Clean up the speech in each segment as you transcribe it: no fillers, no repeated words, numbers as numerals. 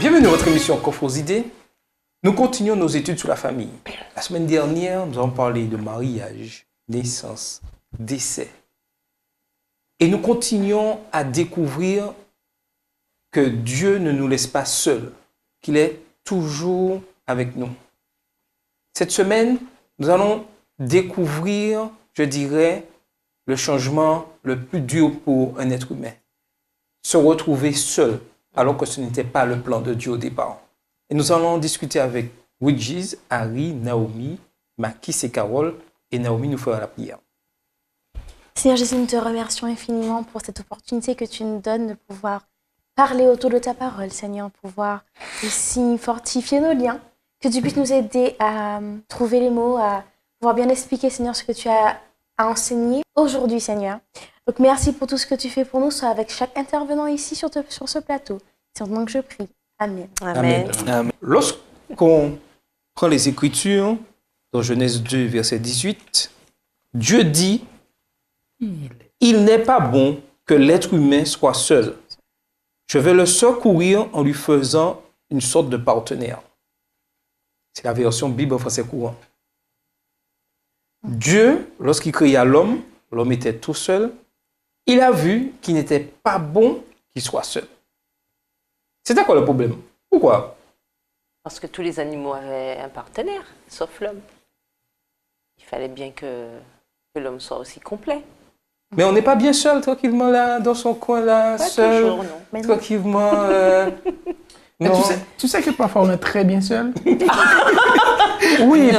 Bienvenue à votre émission Coffre aux idées. Nous continuons nos études sur la famille. La semaine dernière, nous avons parlé de mariage, naissance, décès. Et nous continuons à découvrir que Dieu ne nous laisse pas seuls, qu'il est toujours avec nous. Cette semaine, nous allons découvrir, je dirais, le changement le plus dur pour un être humain. Se retrouver seul, alors que ce n'était pas le plan de Dieu au départ. Et nous allons discuter avec Widjiz, Harry, Naomi, Makis et Carole. Et Naomi nous fera la prière. Seigneur Jésus, nous te remercions infiniment pour cette opportunité que tu nous donnes de pouvoir parler autour de ta parole, Seigneur, pouvoir aussi fortifier nos liens, que tu puisses nous aider à trouver les mots, à pouvoir bien expliquer, Seigneur, ce que tu as à enseigner aujourd'hui, Seigneur. Donc merci pour tout ce que tu fais pour nous, soit avec chaque intervenant ici sur ce plateau. C'est en ton nom que je prie. Amen. Amen. Amen. Lorsqu'on prend les Écritures, dans Genèse 2, verset 18, Dieu dit « Il n'est pas bon que l'être humain soit seul. Je vais le secourir en lui faisant une sorte de partenaire. » C'est la version Bible français courant. Dieu, lorsqu'il créa l'homme, l'homme était tout seul. Il a vu qu'il n'était pas bon qu'il soit seul. C'était quoi le problème? Pourquoi? Parce que tous les animaux avaient un partenaire, sauf l'homme. Il fallait bien que l'homme soit aussi complet. Mais on n'est pas bien seul, tranquillement, là, dans son coin, là, pas seul, toujours, non. tranquillement. Mais tu sais que parfois, on est très bien seul. Oui,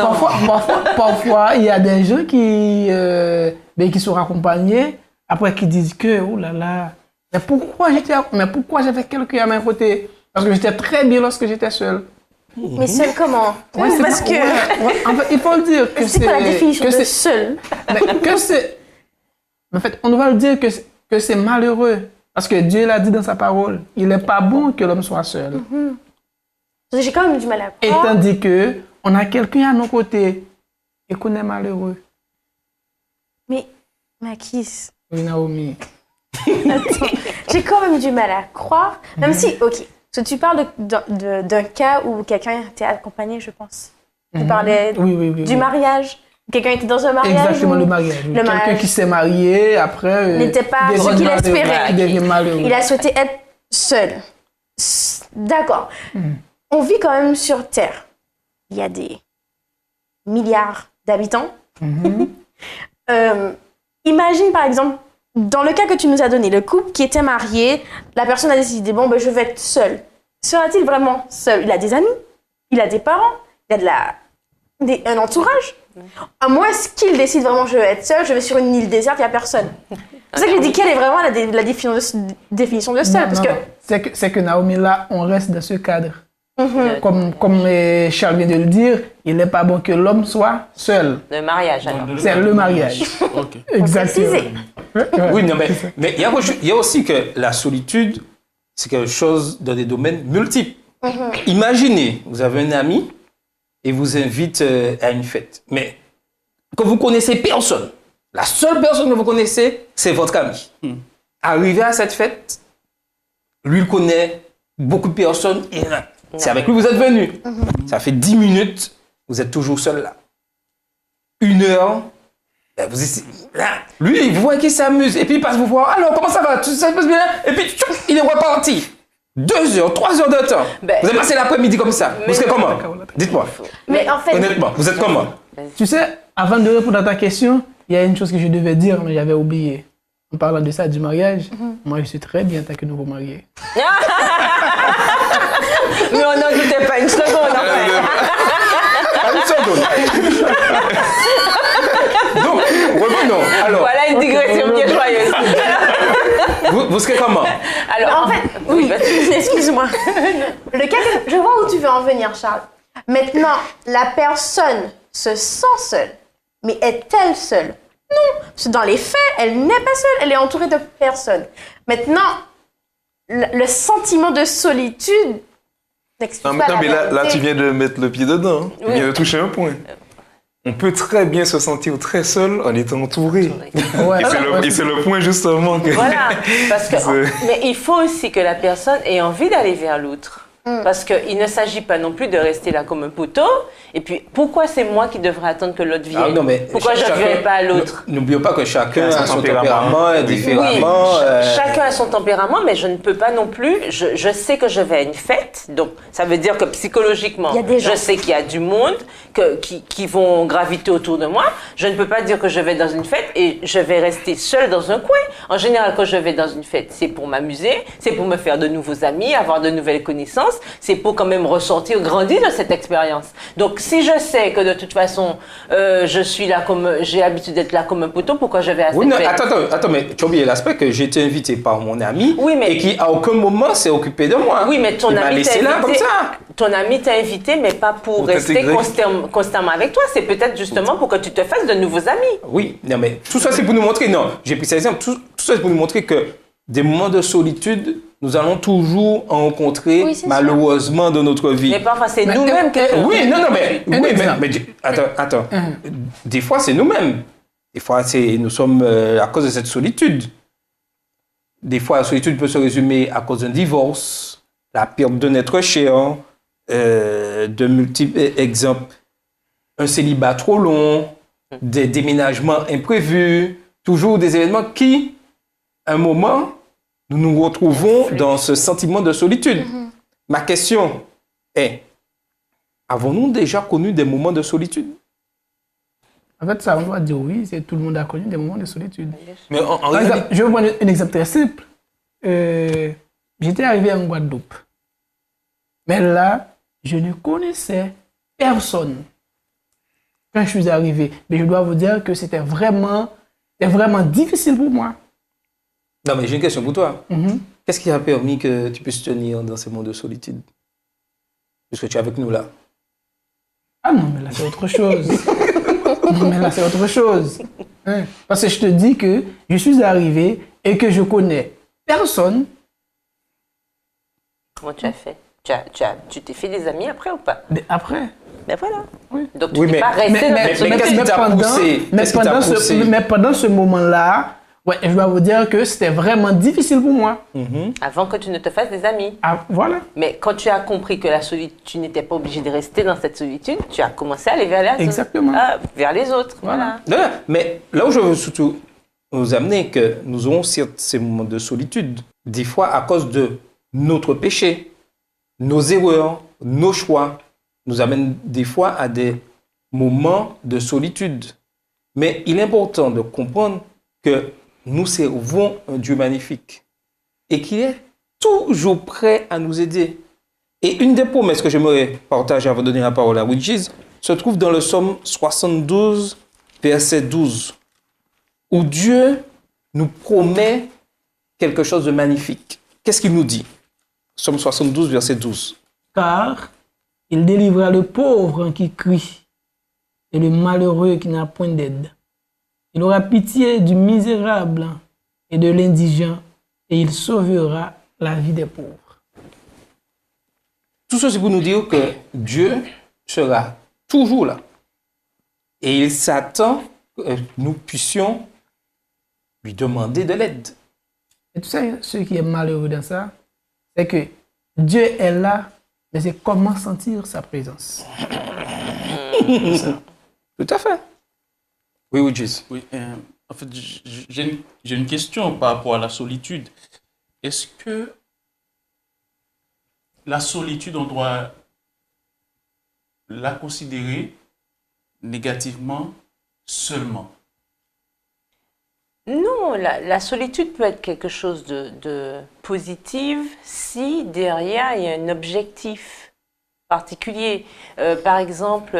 parfois, il y a des gens qui sont accompagnés, après qui disent que, oh là là, mais pourquoi j'avais quelqu'un à mes côtés? Parce que j'étais très bien lorsque j'étais seul. Mais seul comment? Ouais, parce que... Ouais, en fait, il faut le dire que c'est quoi la définition de seul? En fait, on doit le dire que c'est malheureux. Parce que Dieu l'a dit dans sa parole. Il n'est pas bon que l'homme soit seul. J'ai quand même du mal à Et croire. tandis qu'on a quelqu'un à nos côtés et qu'on est malheureux. Mais, Makis, Oui, Naomi. attends, j'ai quand même du mal à croire. Même si, ok, parce que tu parles d'un cas où quelqu'un était accompagné, je pense. Tu parlais du mariage. Quelqu'un était dans un mariage. Exactement, le mariage. Quelqu'un qui s'est marié, après... n'était pas ce qu'il espérait. Il devient malheureux. Il a souhaité être seul. D'accord. On vit quand même sur Terre. Il y a des milliards d'habitants. Imagine, par exemple, dans le cas que tu nous as donné, le couple qui était marié, la personne a décidé, bon, ben, je vais être seul. Sera-t-il vraiment seul? Il a des amis, il a des parents, il a un entourage. À moins qu'il décide vraiment, je vais être seul, je vais sur une île déserte, il n'y a personne. C'est ça que je dis, quelle est vraiment la définition de seul? C'est que Naomi, là, on reste dans ce cadre. Comme Charles vient de le dire, il n'est pas bon que l'homme soit seul. Le mariage, alors. C'est le mariage. Okay. Exactement. Oui, non, mais il y a aussi que la solitude, c'est quelque chose dans des domaines multiples. Imaginez, vous avez un ami et vous invite à une fête. Mais que vous connaissez personne. La seule personne que vous connaissez, c'est votre ami. Arrivé à cette fête, lui, il connaît beaucoup de personnes et c'est avec lui que vous êtes venu. Ça fait 10 minutes, vous êtes toujours seul là. 1 heure, vous essayez, là, lui, vous voyez qu'il s'amuse et puis il passe vous voir. Alors, comment ça va? Tout ça se passe bien? Et puis, il est reparti. 2 heures, 3 heures de temps. Vous avez passé l'après-midi comme ça. Vous serez comment? Dites-moi. Mais en fait... Honnêtement, vous êtes comment? Tu sais, avant de répondre à ta question, il y a une chose que je devais dire, mais j'avais oublié. En parlant de ça, du mariage, moi je suis très bien tant que nouveau marié. Mais on n'en doutait pas une seconde. Une seconde. Donc, revenons. Alors, Voilà une digression bien joyeuse. vous serez comment? Alors, En fait, oui, excuse-moi. Le cas que je vois où tu veux en venir, Charles. Maintenant, la personne se sent seule, mais est-elle seule? Non, parce que dans les faits, elle n'est pas seule, elle est entourée de personnes. Maintenant, le sentiment de solitude n'explique pas la mais là, réalité. tu viens de mettre le pied dedans. Hein. Tu viens de toucher un point. On peut très bien se sentir très seul en étant entouré. Ouais. Et c'est le point justement que... Voilà, parce que, mais il faut aussi que la personne ait envie d'aller vers l'autre. Parce qu'il ne s'agit pas non plus de rester là comme un poteau. Et puis, pourquoi c'est moi qui devrais attendre que l'autre vienne? Non, mais pourquoi je ne viens pas à l'autre? N'oublions pas que chacun Chacun a son tempérament Oui, différemment. chacun a son tempérament, mais je ne peux pas non plus. Je sais que je vais à une fête, donc ça veut dire que psychologiquement, Il y a des gens. je sais qu'il y a du monde qui vont graviter autour de moi. Je ne peux pas dire que je vais dans une fête et je vais rester seule dans un coin. En général, quand je vais dans une fête, c'est pour m'amuser, c'est pour me faire de nouveaux amis, avoir de nouvelles connaissances, c'est pour quand même ressortir, grandir de cette expérience. Donc, si je sais que de toute façon, je suis là j'ai l'habitude d'être là comme un poteau, pourquoi je vais à cette fête? Attends, mais tu as oublié l'aspect que j'ai été invité par mon ami Oui, mais- et qui à aucun moment s'est occupé de moi. Oui, mais ton Il m'a ami laissé t'a là comme invité. ça. Ton ami t'a invité, mais pas pour rester t'intégrer. constamment avec toi. C'est peut-être justement pour que tu te fasses de nouveaux amis. Oui, non, mais tout ça, c'est pour nous montrer. Non, j'ai pris cet exemple. Tout ça, c'est pour nous montrer que des moments de solitude, nous allons toujours en rencontrer, Oui, c'est malheureusement, dans notre vie. Mais parfois, c'est Mais- nous-mêmes qui Oui, non, mais. Un Oui, exemple. attends. Des fois, c'est nous-mêmes. Des fois, nous sommes à cause de cette solitude. Des fois, la solitude peut se résumer à cause d'un divorce, la perte d'un être cher, de multiples exemples, un célibat trop long, des déménagements imprévus, toujours des événements qui, à un moment, nous nous retrouvons dans ce sentiment de solitude. Ma question est, avons-nous déjà connu des moments de solitude? En fait, ça, on doit dire oui, c'est tout le monde a connu des moments de solitude. Mais en Par réalité, exemple, je vais vous prendre un exemple très simple. J'étais arrivé en Guadeloupe. Mais là, je ne connaissais personne quand je suis arrivé. Mais je dois vous dire que c'était vraiment difficile pour moi. Non, mais j'ai une question pour toi. Mhm. Qu'est-ce qui a permis que tu puisses tenir dans ces moments de solitude? Puisque tu es avec nous là. Ah non, mais là, c'est autre chose. Non, mais là, c'est autre chose. Hein? Parce que je te dis que je suis arrivé et que je connais personne. Comment tu as fait? Tu t'es fait des amis après ou pas? Mais après, Ben voilà. Oui. Donc, tu Oui, n'es mais- pas resté mais- dans mais- cette mais solitude. qu'est-ce qui t'a poussé? Qu'est-ce qui t'a poussé? mais pendant ce moment-là, ouais, je dois vous dire que c'était vraiment difficile pour moi. Avant que tu ne te fasses des amis. Ah, voilà. Mais quand tu as compris que la solitude, tu n'étais pas obligé de rester dans cette solitude, tu as commencé à aller Exactement. vers les autres. Voilà. Voilà. Non, mais là où je veux surtout nous amener, que nous aurons certes ces moments de solitude, des fois à cause de notre péché, nos erreurs, nos choix, nous amènent des fois à des moments de solitude. Mais il est important de comprendre que nous servons un Dieu magnifique et qu'il est toujours prêt à nous aider. Et une des promesses que j'aimerais partager avant de donner la parole à Widjiz se trouve dans le psaume 72, verset 12, où Dieu nous promet quelque chose de magnifique. Qu'est-ce qu'il nous dit? Psaume 72, verset 12. Car il délivrera le pauvre qui crie et le malheureux qui n'a point d'aide. Il aura pitié du misérable et de l'indigent et il sauvera la vie des pauvres. Tout ceci pour nous dire que Dieu sera toujours là. Et il s'attend que nous puissions lui demander de l'aide. Et tu sais, ce qui est malheureux dans ça, c'est que Dieu est là, mais c'est comment sentir sa présence. Tout à fait. Oui, Widjiz. Oui, en fait, j'ai une question par rapport à la solitude. Est-ce que la solitude, on doit la considérer négativement seulement? Non, la solitude peut être quelque chose de positif si derrière il y a un objectif particulier. Par exemple,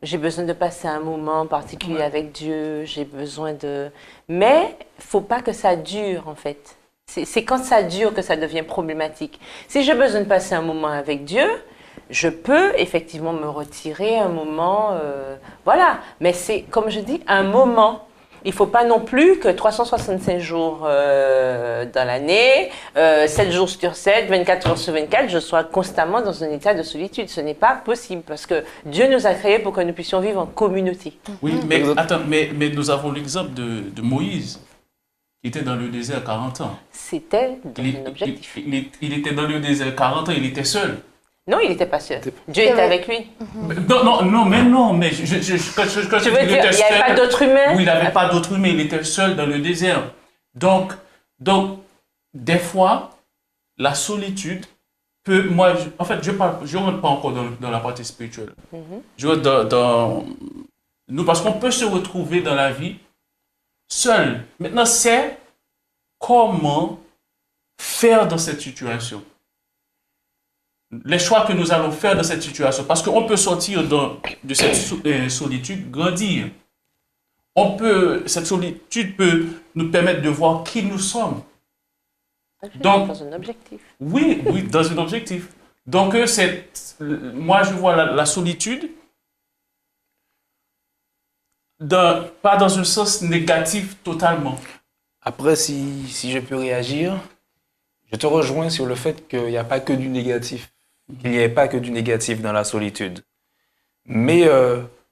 j'ai besoin de passer un moment particulier avec Dieu, j'ai besoin de... Mais il ne faut pas que ça dure en fait. C'est quand ça dure que ça devient problématique. Si j'ai besoin de passer un moment avec Dieu, je peux effectivement me retirer un moment, voilà. Mais c'est, comme je dis, un moment. Il ne faut pas non plus que 365 jours dans l'année, 7 jours sur 7, 24 heures sur 24, je sois constamment dans un état de solitude. Ce n'est pas possible parce que Dieu nous a créés pour que nous puissions vivre en communauté. Oui, mais attends, mais nous avons l'exemple de Moïse Il était dans le désert 40 ans. C'était dans un objectif. Il était dans le désert 40 ans, il était seul. Non, il n'était pas seul. Dieu était avec lui. Non, mais quand Tu je veux dire, il n'y avait pas d'autre humain? Oui, il n'avait pas d'autre humain, il était seul dans le désert. Donc des fois, la solitude peut... En fait, je ne rentre pas encore dans la partie spirituelle. Je rentre nous, parce qu'on peut se retrouver dans la vie seul. Maintenant, c'est comment faire dans cette situation. Les choix que nous allons faire dans cette situation. Parce qu'on peut sortir de cette solitude, grandir. Cette solitude peut nous permettre de voir qui nous sommes. Donc, dans un objectif. Oui, dans un objectif. Donc, moi, je vois la solitude pas dans un sens négatif totalement. Après, si je peux réagir, je te rejoins sur le fait qu'il n'y a pas que du négatif. Qu'il n'y ait pas que du négatif dans la solitude. Mais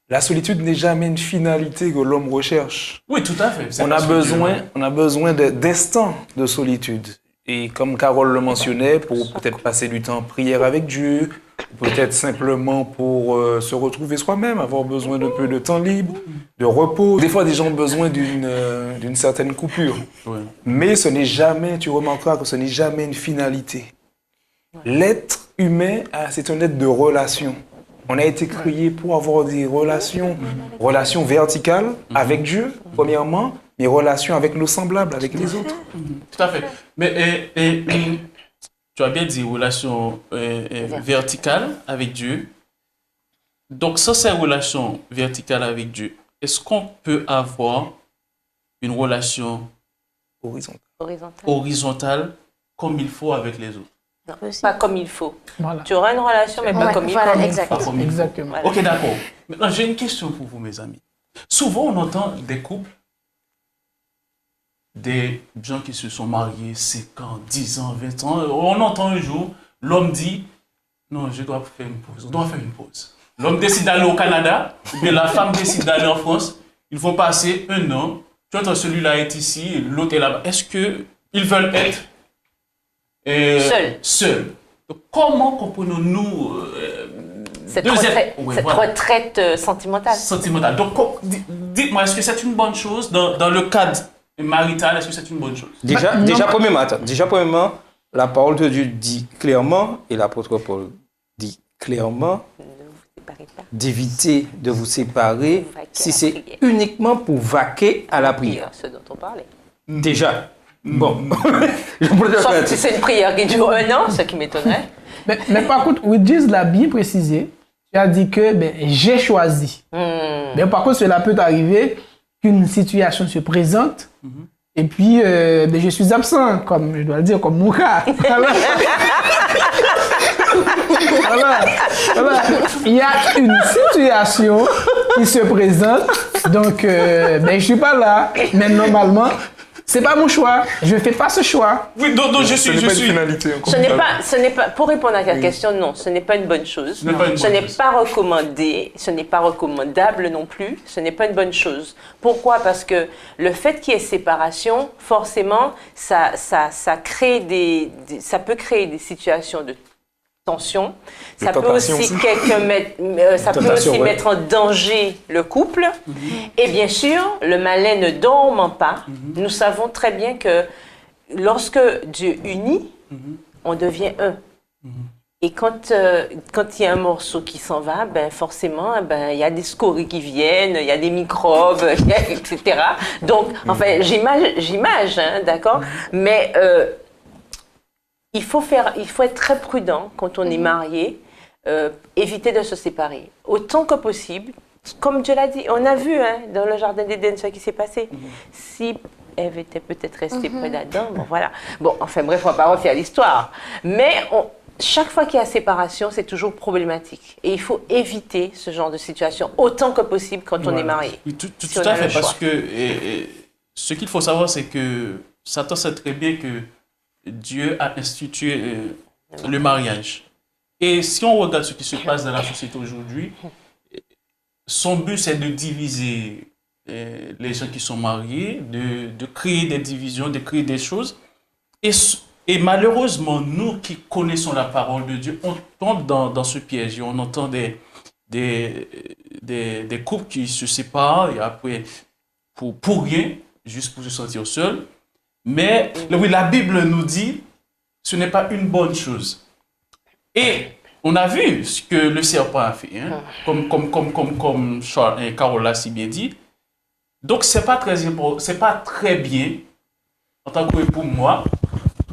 la solitude n'est jamais une finalité que l'homme recherche. Oui, tout à fait. On a besoin d'instants de solitude. Et comme Carole le mentionnait, pour peut-être passer du temps en prière avec Dieu, peut-être simplement pour se retrouver soi-même, avoir besoin d'un peu de temps libre, de repos. Des fois, des gens ont besoin d'une certaine coupure. Oui. Mais ce n'est jamais, tu remarqueras que ce n'est jamais une finalité. L'être humain, c'est un être de relation. On a été créé pour avoir des relations verticales avec Dieu, premièrement, mais relations avec nos semblables, avec les autres. Tout à fait. Mais tu as bien dit relation verticale avec Dieu. Donc, sans ces relations verticales avec Dieu, est-ce qu'on peut avoir une relation horizontale comme il faut avec les autres? Non, pas comme il faut. Voilà. Tu auras une relation, mais pas comme il faut. Voilà, exact. Exactement. Voilà. Ok, d'accord. Maintenant, j'ai une question pour vous, mes amis. Souvent, on entend des couples, des gens qui se sont mariés 5 ans, 10 ans, 20 ans. On entend un jour, l'homme dit, non, je dois faire une pause. On doit faire une pause. L'homme décide d'aller au Canada, mais la femme décide d'aller en France. Ils vont passer 1 an. Tu vois, celui-là est ici, l'autre est là-bas. Est-ce qu'ils veulent être seuls? Donc, comment comprenons-nous cette retraite sentimentale? Donc, dites-moi, est-ce que c'est une bonne chose dans le cadre marital? Est-ce que c'est une bonne chose? Premièrement, la parole de Dieu dit clairement, et l'apôtre Paul dit clairement, d'éviter de vous séparer si c'est uniquement pour vaquer à la prière. Ce dont on parlait. Déjà. Bon. Sauf si c'est une prière qui dure 1 an, ce qui m'étonnerait. Mais par contre, Widjiz l'a bien précisé. Tu as dit que j'ai choisi. Mais par contre, cela peut arriver qu'une situation se présente et puis je suis absent, comme je dois le dire, comme mon cas. Voilà. Il y a une situation qui se présente, donc je ne suis pas là, mais normalement, c'est pas mon choix. Je ne fais pas ce choix. Oui, donc je suis. Ce n'est pas une finalité. Ce n'est pas, pour répondre à ta question, non, ce n'est pas une bonne chose. Ce n'est pas recommandé, ce n'est pas recommandable non plus. Ce n'est pas une bonne chose. Pourquoi? Parce que le fait qu'il y ait séparation, forcément, ça peut créer des situations de tension. Ça peut aussi mettre en danger le couple. Et bien sûr, le malin ne dormant pas, nous savons très bien que lorsque Dieu unit, on devient un. Et quand il y a un morceau qui s'en va, forcément, il y a des scories qui viennent, il y a des microbes, etc. Donc, enfin, j'image, hein, d'accord? Mais il faut être très prudent quand on est marié, éviter de se séparer. Autant que possible, comme Dieu l'a dit, on a vu dans le jardin d'Éden ce qui s'est passé. Si Ève était peut-être restée près d'Adam, voilà. Bon, enfin bref, on ne va pas refaire l'histoire. Mais chaque fois qu'il y a séparation, c'est toujours problématique. Et il faut éviter ce genre de situation autant que possible quand on est marié. Oui, tout à fait, parce que ce qu'il faut savoir, c'est que Satan sait très bien que Dieu a institué le mariage. Et si on regarde ce qui se passe dans la société aujourd'hui, son but c'est de diviser les gens qui sont mariés, de créer des divisions, de créer des choses. Et malheureusement, nous qui connaissons la parole de Dieu, on tombe dans ce piège. On entend des couples qui se séparent et après, pour rien, juste pour se sentir seul. Mais oui, la Bible nous dit, ce n'est pas une bonne chose. Et on a vu ce que le serpent a fait, hein, comme Carole l'a si bien dit. Donc, c'est pas très bien, en tant que pour moi,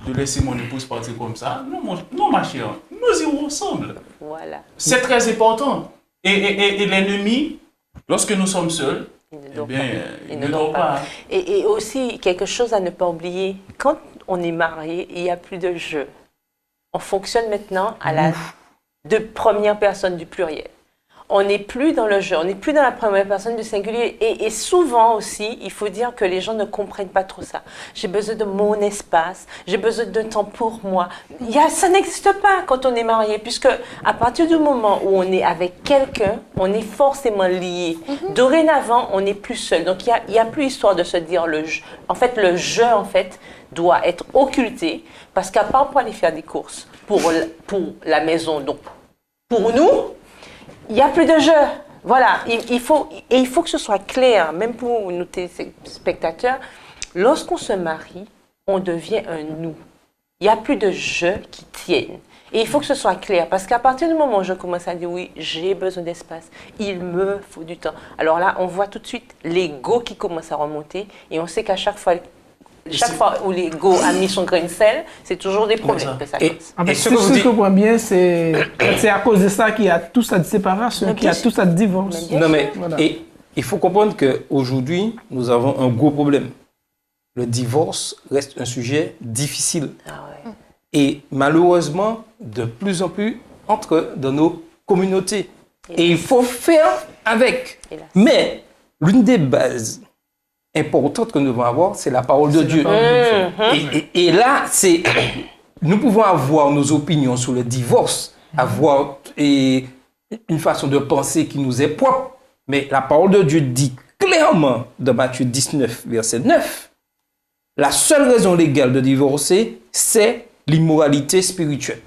de laisser mon épouse partir comme ça. Non, ma chère, nous irons ensemble. Voilà. C'est très important. Et l'ennemi, lorsque nous sommes seuls, il ne dort pas. Et aussi, quelque chose à ne pas oublier, quand on est marié, il n'y a plus de jeu. On fonctionne maintenant à la première personne du pluriel. On n'est plus dans le jeu, on n'est plus dans la première personne du singulier. Et souvent aussi, il faut dire que les gens ne comprennent pas trop ça. J'ai besoin de mon espace, j'ai besoin de temps pour moi. Ça n'existe pas quand on est marié, puisque à partir du moment où on est avec quelqu'un, on est forcément lié. Dorénavant, on n'est plus seul. Donc, il n'y a plus histoire de se dire le jeu. En fait, le jeu, doit être occulté, parce qu'à part pour aller faire des courses pour la maison, donc pour nous, il n'y a plus de jeu. Voilà, il faut que ce soit clair, même pour nous spectateurs. Lorsqu'on se marie, on devient un nous. Il n'y a plus de jeu qui tiennent. Et il faut que ce soit clair, parce qu'à partir du moment où je commence à dire oui, j'ai besoin d'espace, il me faut du temps. Alors là, on voit tout de suite l'ego qui commence à remonter, et on sait qu'à chaque fois où l'ego a mis son grain de sel, c'est toujours des problèmes que ça cause. En fait, ce que je comprends bien, c'est à cause de ça qu'il y a toute cette séparation, qu'il y a tout ce divorce. Non, mais et il faut comprendre qu'aujourd'hui, nous avons un gros problème. Le divorce reste un sujet difficile. Ah ouais. Et malheureusement, de plus en plus, entre dans nos communautés. Et il faut faire avec. Mais l'une des bases importante que nous devons avoir, c'est la parole de Dieu. Et là, nous pouvons avoir nos opinions sur le divorce, avoir une façon de penser qui nous est propre, mais la parole de Dieu dit clairement dans Matthieu 19, verset 9, la seule raison légale de divorcer, c'est l'immoralité spirituelle.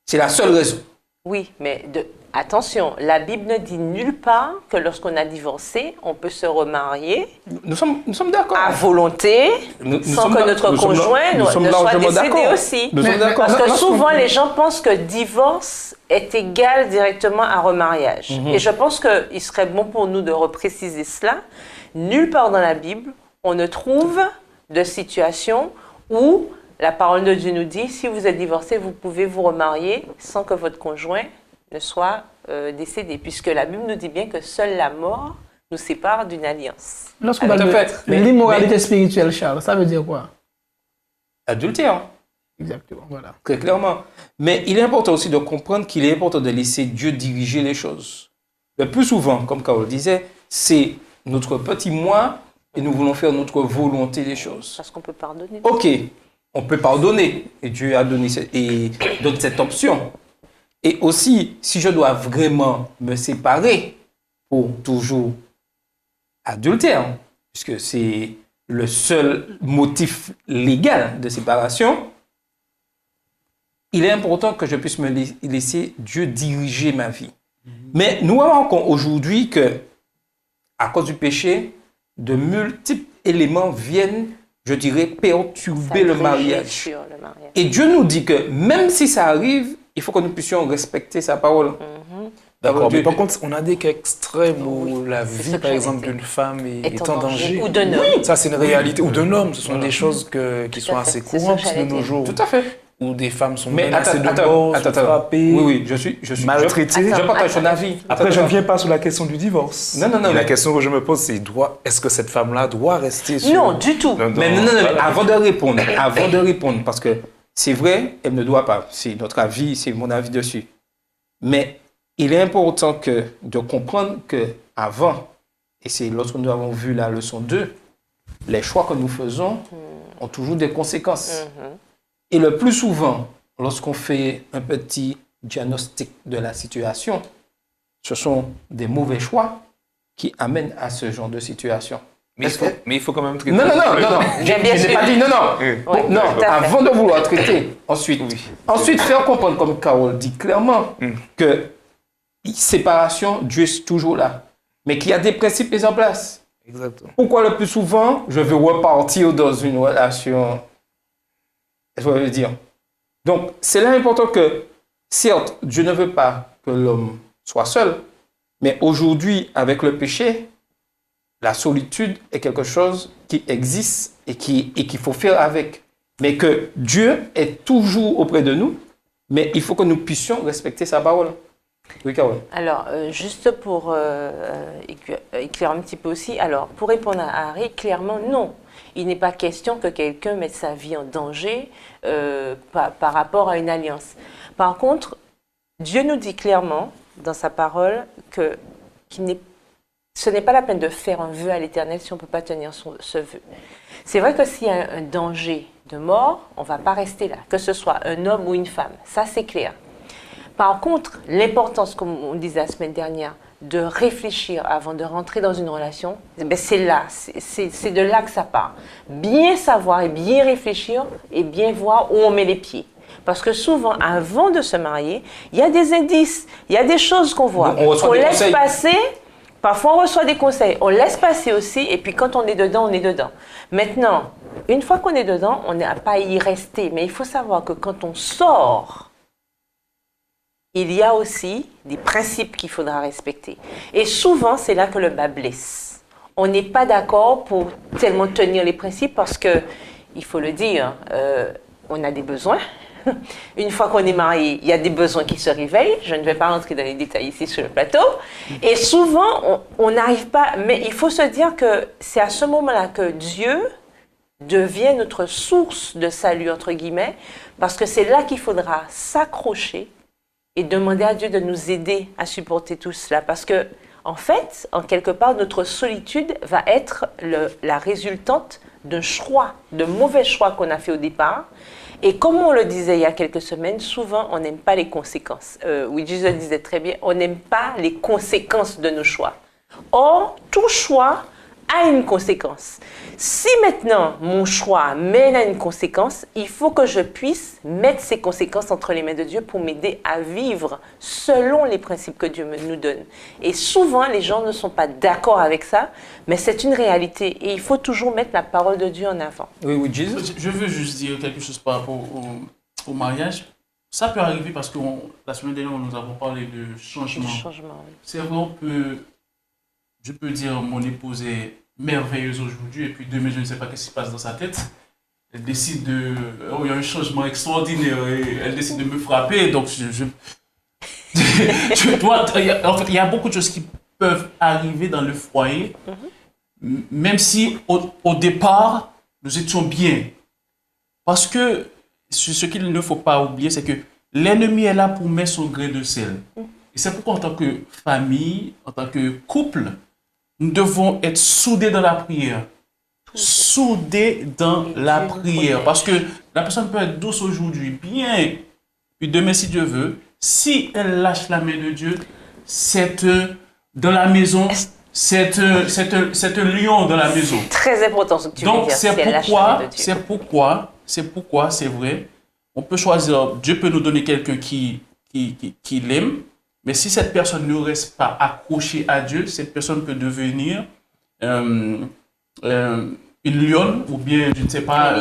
C'est la seule raison. Oui, mais attention, la Bible ne dit nulle part que lorsqu'on a divorcé, on peut se remarier. Nous sommes d'accord. À volonté, sans que notre conjoint ne soit décédé aussi. Parce que souvent, les gens pensent que divorce est égal directement à remariage. Et je pense qu'il serait bon pour nous de repréciser cela. Nulle part dans la Bible, on ne trouve de situation où la parole de Dieu nous dit, si vous êtes divorcé, vous pouvez vous remarier sans que votre conjoint ne soit décédé. Puisque la Bible nous dit bien que seule la mort nous sépare d'une alliance. Lorsqu'on parle de l'immoralité spirituelle, Charles, ça veut dire quoi? Adultère. Exactement, voilà. Très clairement. Mais il est important aussi de comprendre qu'il est important de laisser Dieu diriger les choses. Le plus souvent, comme Carole disait, c'est notre petit moi et nous voulons faire notre volonté des choses. Parce qu'on peut pardonner. Ok, on peut pardonner et Dieu a donné donne cette option. Et aussi, si je dois vraiment me séparer pour toujours adultère, puisque c'est le seul motif légal de séparation, il est important que je puisse me laisser Dieu diriger ma vie. Mais nous remarquons aujourd'hui que, à cause du péché, de multiples éléments viennent, je dirais, perturber le mariage. Et Dieu nous dit que même si ça arrive, il faut que nous puissions respecter sa parole. D'accord, mais par contre, on a des cas extrêmes où la vie, par exemple, d'une femme est en danger. Ou d'un homme. Oui, ça, c'est une réalité. Ou d'un homme. Ce sont des choses qui sont assez courantes de nos jours. Tout à fait. Où des femmes sont menacées de mort, frappées, oui, je suis maltraitées. Je partage ton avis. Après, je ne viens pas sur la question du divorce. Non. La question que je me pose, c'est est-ce que cette femme-là doit rester sur... Non, du tout. Mais non, avant de répondre, parce que c'est vrai, elle ne doit pas. C'est notre avis, c'est mon avis dessus. Mais il est important de comprendre qu'avant, et c'est lorsque nous avons vu la leçon 2, les choix que nous faisons ont toujours des conséquences. Et le plus souvent, lorsqu'on fait un petit diagnostic de la situation, ce sont des mauvais choix qui amènent à ce genre de situation. Mais il faut quand même traiter. Non. Bien Je n'ai sûr. pas dit non. Ouais, Non, tout à fait. avant de vouloir traiter, ensuite. Ensuite, faire comprendre, comme Carole dit clairement, que séparation, Dieu est toujours là. Mais qu'il y a des principes mis en place. Exactement. Pourquoi le plus souvent, je veux repartir dans une relation, je veux dire. Donc, c'est là important que, certes, Dieu ne veut pas que l'homme soit seul, mais aujourd'hui, avec le péché, la solitude est quelque chose qui existe et qu'il faut faire avec. Mais que Dieu est toujours auprès de nous, mais il faut que nous puissions respecter sa parole. Oui, Carole. Alors, juste pour éclairer un petit peu aussi, alors, pour répondre à Harry, clairement, non. Il n'est pas question que quelqu'un mette sa vie en danger par rapport à une alliance. Par contre, Dieu nous dit clairement, dans sa parole, que ce n'est pas la peine de faire un vœu à l'Éternel si on ne peut pas tenir ce vœu. C'est vrai que s'il y a un danger de mort, on ne va pas rester là, que ce soit un homme ou une femme. Ça, c'est clair. Par contre, l'importance, comme on disait la semaine dernière, de réfléchir avant de rentrer dans une relation, c'est là, c'est de là que ça part. Bien savoir et bien réfléchir et bien voir où on met les pieds. Parce que souvent, avant de se marier, il y a des indices, il y a des choses qu'on voit. On laisse conseils. passer, parfois on reçoit des conseils, on laisse passer aussi, et puis quand on est dedans, on est dedans. Maintenant, une fois qu'on est dedans, on n'a pas à y rester. Mais il faut savoir que quand on sort, il y a aussi des principes qu'il faudra respecter. Et souvent, c'est là que le bas blesse. On n'est pas d'accord pour tellement tenir les principes parce que, il faut le dire, on a des besoins. Une fois qu'on est marié, il y a des besoins qui se réveillent. Je ne vais pas rentrer dans les détails ici sur le plateau. Et souvent, on n'arrive pas... Mais il faut se dire que c'est à ce moment-là que Dieu devient notre source de salut, entre guillemets, parce que c'est là qu'il faudra s'accrocher et demander à Dieu de nous aider à supporter tout cela. Parce que, en fait, en quelque part, notre solitude va être la résultante d'un choix, de mauvais choix qu'on a fait au départ. Et comme on le disait il y a quelques semaines, souvent, on n'aime pas les conséquences. Oui, Jésus disait très bien, on n'aime pas les conséquences de nos choix. Or, tout choix a une conséquence. Si maintenant mon choix mène à une conséquence, il faut que je puisse mettre ces conséquences entre les mains de Dieu pour m'aider à vivre selon les principes que Dieu nous donne. Et souvent, les gens ne sont pas d'accord avec ça, mais c'est une réalité. Et il faut toujours mettre la parole de Dieu en avant. Oui, Jesus. Je veux juste dire quelque chose par rapport au mariage. Ça peut arriver parce que la semaine dernière, nous avons parlé de changement. Oui. C'est vrai, je peux dire mon épouse est merveilleuse aujourd'hui et puis demain, je ne sais pas ce qui se passe dans sa tête. Elle décide il y a un changement extraordinaire et elle décide de me frapper. Donc, en fait, il y a beaucoup de choses qui peuvent arriver dans le foyer, même si au départ, nous étions bien. Parce que ce qu'il ne faut pas oublier, c'est que l'ennemi est là pour mettre son grain de sel. Et c'est pourquoi, en tant que famille, en tant que couple, nous devons être soudés dans la prière. Soudés dans la prière. Parce que la personne peut être douce aujourd'hui, bien, puis demain, si Dieu veut, si elle lâche la main de Dieu, dans la maison, c'est un lion dans la maison. Très important ce que tu veux Donc, dire. c'est pourquoi, c'est vrai, on peut choisir, Dieu peut nous donner quelqu'un qui l'aime, mais si cette personne ne reste pas accrochée à Dieu, cette personne peut devenir une lionne ou bien, je ne sais pas,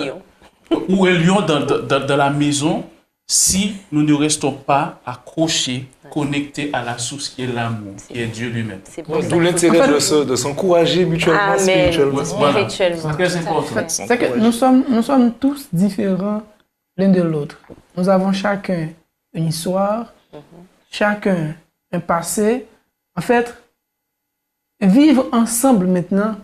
ou un lion dans la maison si nous ne restons pas accrochés, connectés à la source qui est l'amour, qui est Dieu lui-même. D'où l'intérêt de s'encourager mutuellement, spirituellement. Voilà. C'est très important. C'est que nous sommes tous différents l'un de l'autre. Nous avons chacun une histoire, chacun un passé. En fait, vivre ensemble maintenant,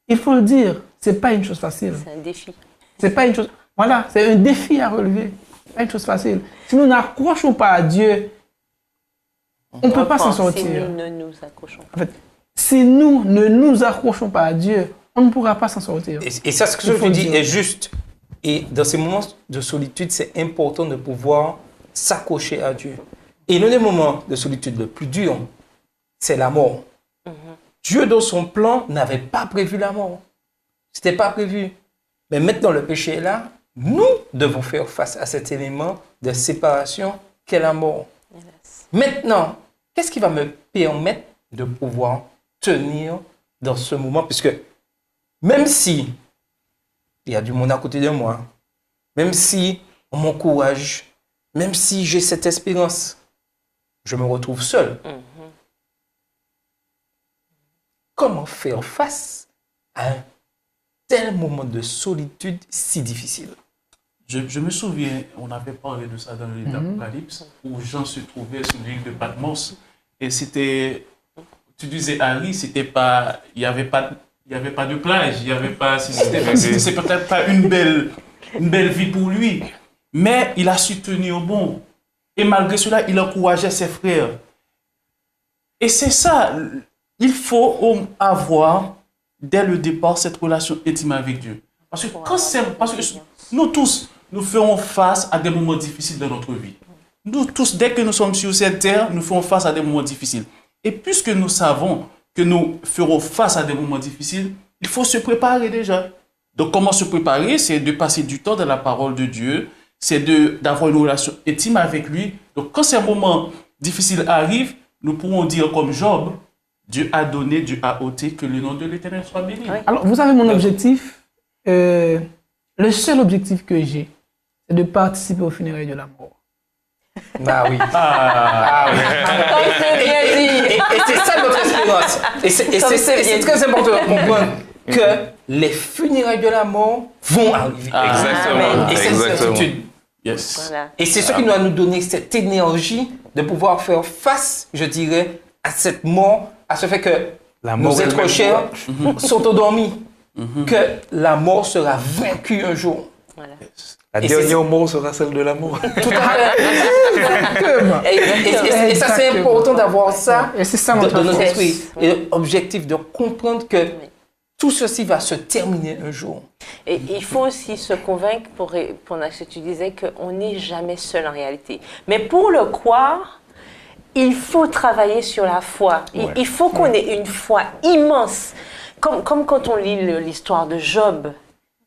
il faut le dire, c'est pas une chose facile. C'est un défi. C'est pas une chose. Voilà, c'est un défi à relever. C'est pas une chose facile. Si nous n'accrochons pas à Dieu, on ne peut pas s'en sortir. Si nous ne nous accrochons pas. En fait, si nous ne nous accrochons pas à Dieu, on ne pourra pas s'en sortir. Et ça, ce que je dis est juste. Et dans ces moments de solitude, c'est important de pouvoir s'accrocher à Dieu. Et l'un des moments de solitude le plus dur, c'est la mort. Dieu, dans son plan, n'avait pas prévu la mort. C'était pas prévu. Mais maintenant, le péché est là. Nous devons faire face à cet élément de séparation qu'est la mort. Maintenant, qu'est-ce qui va me permettre de pouvoir tenir dans ce moment? Puisque même si il y a du monde à côté de moi, même si on m'encourage, même si j'ai cette espérance, je me retrouve seul. Comment faire face à un tel moment de solitude si difficile? Je me souviens, on avait parlé de ça dans le livre d'Apocalypse, où Jean se trouvait sur l'île de Patmos. Et c'était, tu disais, Harry, c'était pas, il n'y avait pas de plage, il n'y avait pas, c'est peut-être pas une belle vie pour lui. Mais il a su tenir bon. Et malgré cela, il encourageait ses frères. Et c'est ça, il faut avoir, dès le départ, cette relation intime avec Dieu. Parce que nous tous, nous ferons face à des moments difficiles dans notre vie. Nous tous, dès que nous sommes sur cette terre, nous ferons face à des moments difficiles. Et puisque nous savons que nous ferons face à des moments difficiles, il faut se préparer déjà. Donc, comment se préparer? C'est de passer du temps dans la parole de Dieu, c'est d'avoir une relation intime avec lui. Donc, quand ces moments difficiles arrivent, nous pourrons dire comme Job, Dieu a donné, Dieu a ôté, que le nom de l'Éternel soit béni. Oui. Alors, vous savez, mon objectif, le seul objectif que j'ai, c'est de participer aux funérailles de la mort. Ah oui. Comme c'est bien dit. Et c'est ça notre espérance. Et c'est très important de comprendre que les funérailles de la mort vont arriver. Exactement. Et c'est une certitude. Yes. Voilà. Et c'est ce qui doit nous donner cette énergie de pouvoir faire face, je dirais, à cette mort, à ce fait que La mort nos êtres elle-même. chers sont endormis, que la mort sera vaincue un jour. Voilà. La Et dernière mort sera celle de l'amour. Tout à fait. Exactement. Et ça, c'est important d'avoir ça Et c'est ça dans notre notre force. esprit. Et l'objectif de comprendre que tout ceci va se terminer un jour. Et il faut aussi se convaincre, pour répondre à ce que tu disais, qu'on n'est jamais seul en réalité. Mais pour le croire, il faut travailler sur la foi. Il faut qu'on ait une foi immense. Comme quand on lit l'histoire de Job,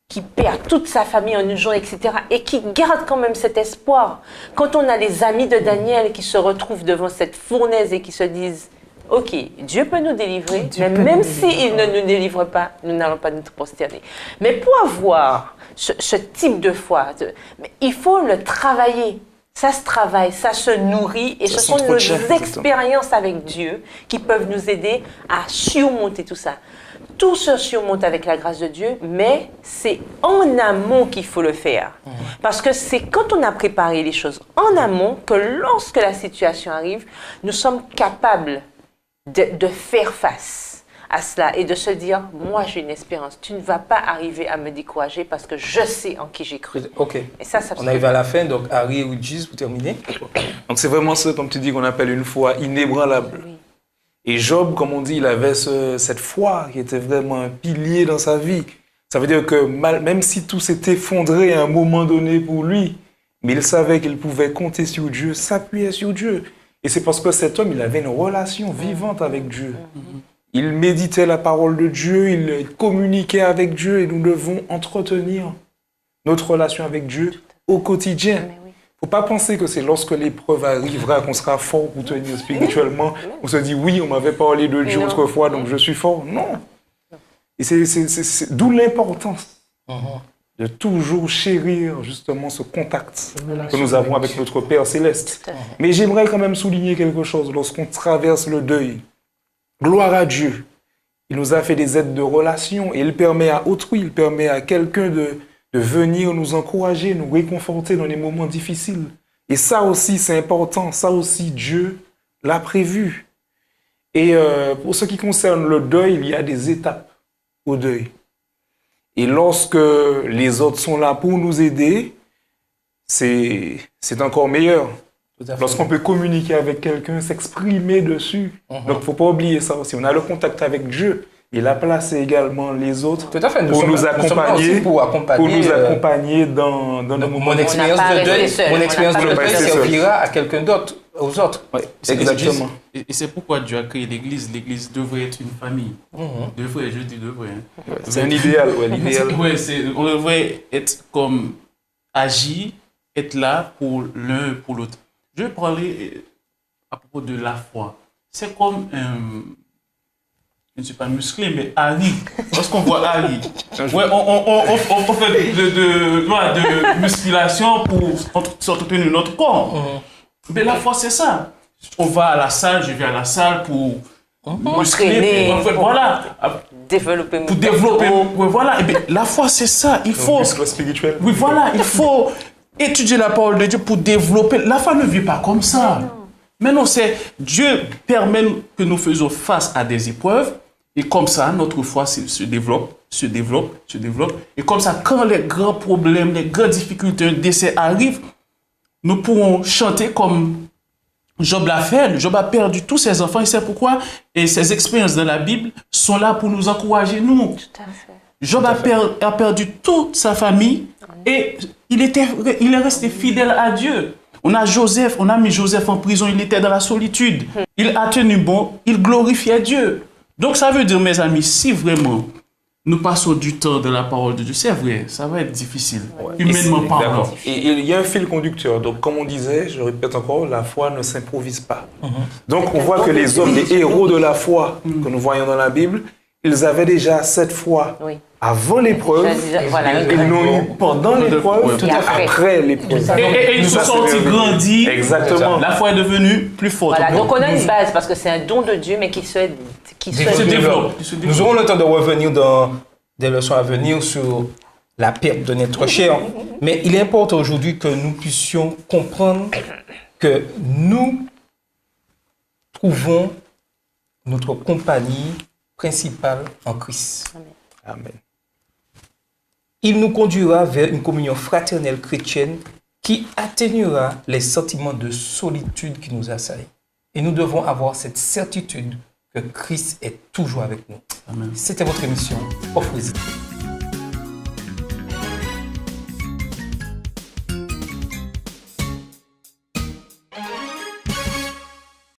qui perd toute sa famille en une journée, etc., et qui garde quand même cet espoir. Quand on a les amis de Daniel qui se retrouvent devant cette fournaise et qui se disent « Ok, Dieu peut nous délivrer, mais même s'il ne nous délivre pas, nous n'allons pas nous prosterner. » Mais pour avoir ce type de foi, il faut le travailler. Ça se travaille, ça se nourrit, et ce sont nos expériences avec Dieu qui peuvent nous aider à surmonter tout ça. Tout se surmonte avec la grâce de Dieu, mais c'est en amont qu'il faut le faire. Parce que c'est quand on a préparé les choses en amont que lorsque la situation arrive, nous sommes capables de faire face à cela et de se dire, moi j'ai une espérance, tu ne vas pas arriver à me décourager parce que je sais en qui j'ai cru. Ok. Et ça On arrive à la fin, donc Harry et Regis, vous terminez. Donc c'est vraiment ça, comme tu dis, qu'on appelle une foi inébranlable. Oui. Et Job, comme on dit, il avait cette foi qui était vraiment un pilier dans sa vie. Ça veut dire que même si tout s'est effondré à un moment donné pour lui, mais il savait qu'il pouvait compter sur Dieu, s'appuyer sur Dieu. Et c'est parce que cet homme, il avait une relation vivante avec Dieu. Il méditait la parole de Dieu, il communiquait avec Dieu, et nous devons entretenir notre relation avec Dieu au quotidien. Il ne faut pas penser que c'est lorsque l'épreuve arrivera qu'on sera fort pour tenir spirituellement. On se dit, oui, on m'avait parlé de Dieu autrefois, donc je suis fort. Non. Et c'est d'où l'importance de toujours chérir justement ce contact que nous avons avec notre Père Céleste. Mais j'aimerais quand même souligner quelque chose lorsqu'on traverse le deuil. Gloire à Dieu. Il nous a fait des aides de relation et il permet à autrui, il permet à quelqu'un de venir nous encourager, nous réconforter dans les moments difficiles. Et ça aussi, c'est important. Ça aussi, Dieu l'a prévu. Et pour ce qui concerne le deuil, il y a des étapes au deuil. Et lorsque les autres sont là pour nous aider, c'est encore meilleur. Lorsqu'on peut communiquer avec quelqu'un, s'exprimer dessus. Donc, il ne faut pas oublier ça aussi. On a le contact avec Dieu, il a placé également les autres Tout à fait. pour nous là accompagner, aussi pour accompagner, dans nos moments. mon expérience de deuil, pas resté seul. servira à quelqu'un d'autre, aux autres. Ouais, exactement. Et c'est pourquoi Dieu a créé l'Église. L'Église devrait être une famille. Devrait, je dis devrait. Hein. Ouais, c'est un idéal, l'idéal. On devrait être comme agir, être là pour l'un pour l'autre. Je vais parler à propos de la foi. C'est comme je ne suis pas musclé, mais Harry. Lorsqu'on voit Harry, on fait de musculation pour s'entretenir notre corps. Mais la foi, c'est ça. On va à la salle, je vais à la salle pour muscler, voilà. Développer. Pour développer. Voilà. Et bien, la foi, c'est ça. Il faut. Muscle spirituel. Oui, voilà. Il faut étudier la parole de Dieu pour développer. La foi ne vit pas comme ça. Mais non, c'est Dieu permet que nous faisons face à des épreuves et comme ça, notre foi se développe. Et comme ça, quand les grands problèmes, les grandes difficultés, un décès arrivent, nous pourrons chanter comme Job l'a fait. Job a perdu tous ses enfants et c'est pourquoi et ces expériences dans la Bible sont là pour nous encourager, nous. Tout à fait. Job a perdu toute sa famille et il est resté fidèle à Dieu. On a mis Joseph en prison, il était dans la solitude. Il a tenu bon, il glorifiait Dieu. Donc ça veut dire, mes amis, si vraiment nous passons du temps dans la parole de Dieu, c'est vrai, ça va être difficile, humainement parlant. Et il y a un fil conducteur. Donc, comme on disait, je répète encore, la foi ne s'improvise pas. Donc, on voit que les hommes, les héros de la foi que nous voyons dans la Bible, ils avaient déjà cette foi avant l'épreuve, ils l'ont eu pendant l'épreuve, tout à fait. après l'épreuve. Et ils se sont grandis. Exactement. La foi est devenue plus forte. Voilà, donc on a une base parce que c'est un don de Dieu, mais qui se développe. Nous aurons le temps de revenir dans des leçons à venir sur la perte de notre chair. Mais il est important aujourd'hui que nous puissions comprendre que nous trouvons notre compagnie principale en Christ. Amen. Il nous conduira vers une communion fraternelle chrétienne qui atténuera les sentiments de solitude qui nous assaillent. Et nous devons avoir cette certitude que Christ est toujours avec nous. Amen. C'était votre émission Offrez-y.